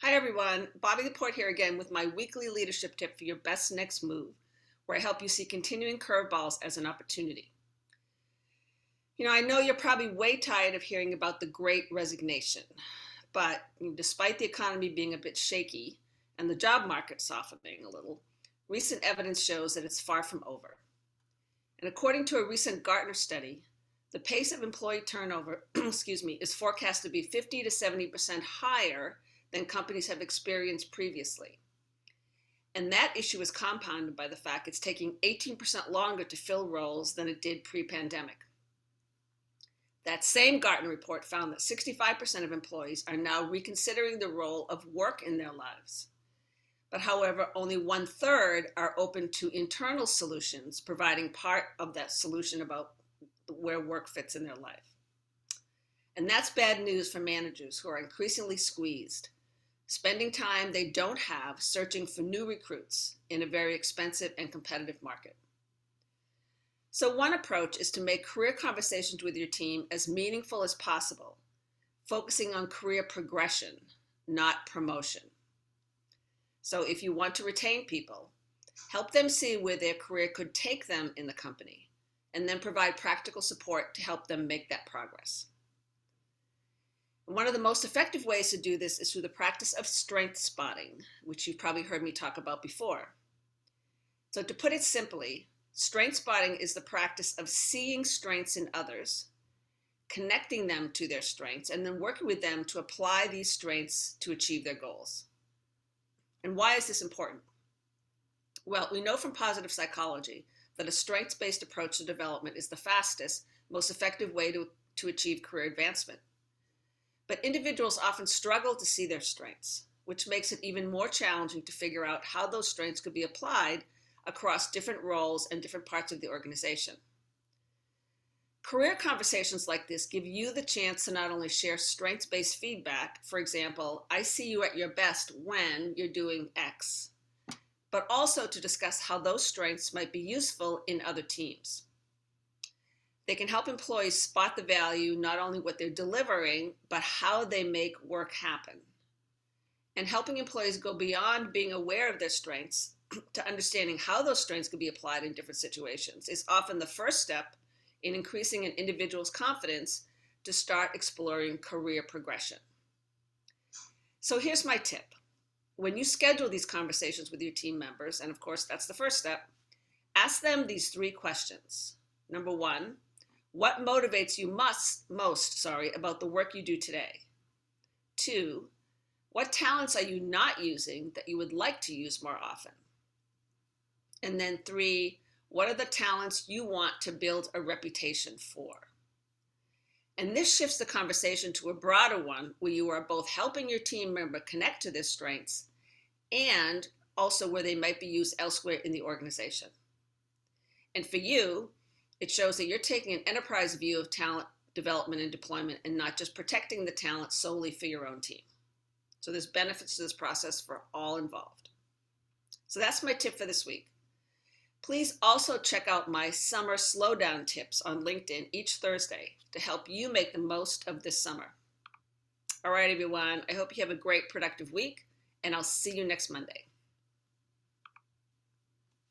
Hi everyone, Bobbie LaPorte here again with my weekly leadership tip for your best next move, where I help you see continuing curveballs as an opportunity. I know you're probably way tired of hearing about the great resignation, but despite the economy being a bit shaky and the job market softening a little, recent evidence shows that it's far from over. And according to a recent Gartner study, the pace of employee turnover, is forecast to be 50 to 70% higher than companies have experienced previously. And that issue is compounded by the fact it's taking 18% longer to fill roles than it did pre-pandemic. That same Gartner report found that 65% of employees are now reconsidering the role of work in their lives. But however, only 1/3 are open to internal solutions, providing part of that solution about where work fits in their life. And that's bad news for managers who are increasingly squeezed, spending time they don't have searching for new recruits in a very expensive and competitive market. So one approach is to make career conversations with your team as meaningful as possible, focusing on career progression, not promotion. So if you want to retain people, help them see where their career could take them in the company, and then provide practical support to help them make that progress. One of the most effective ways to do this is through the practice of strength spotting, which you've probably heard me talk about before. So to put it simply, strength spotting is the practice of seeing strengths in others, connecting them to their strengths, and then working with them to apply these strengths to achieve their goals. And why is this important? Well, we know from positive psychology that a strengths-based approach to development is the fastest, most effective way to achieve career advancement. But individuals often struggle to see their strengths, which makes it even more challenging to figure out how those strengths could be applied across different roles and different parts of the organization. Career conversations like this give you the chance to not only share strengths-based feedback, for example, I see you at your best when you're doing X, but also to discuss how those strengths might be useful in other teams. They can help employees spot the value, not only what they're delivering, but how they make work happen. And helping employees go beyond being aware of their strengths to understanding how those strengths can be applied in different situations is often the first step in increasing an individual's confidence to start exploring career progression. So here's my tip. When you schedule these conversations with your team members, and of course that's the first step, ask them these 3 questions. Number 1, what motivates you most about the work you do today? 2, what talents are you not using that you would like to use more often? And then 3, what are the talents you want to build a reputation for? And this shifts the conversation to a broader one where you are both helping your team member connect to their strengths and also where they might be used elsewhere in the organization. And for you, it shows that you're taking an enterprise view of talent development and deployment and not just protecting the talent solely for your own team. So there's benefits to this process for all involved. So that's my tip for this week. Please also check out my summer slowdown tips on LinkedIn each Thursday to help you make the most of this summer. All right, everyone, I hope you have a great productive week, and I'll see you next Monday.